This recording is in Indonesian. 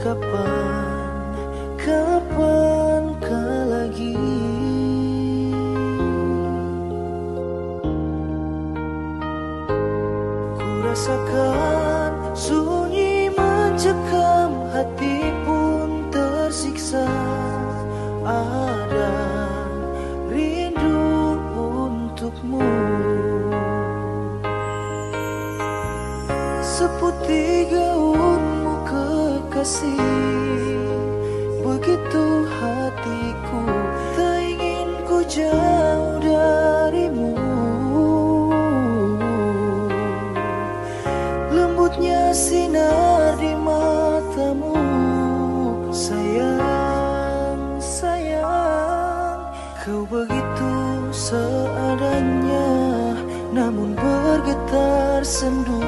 kapan kah lagi ku rasakan sunyi mencekam, hati pun tersiksa. Ada rindu untukmu, seputih gaunmu kekasih. Begitu hatiku tak ingin ku jauh darimu. Lembutnya sinar di matamu, sayang, sayang. Kau begitu seadanya, namun bergetar sendu.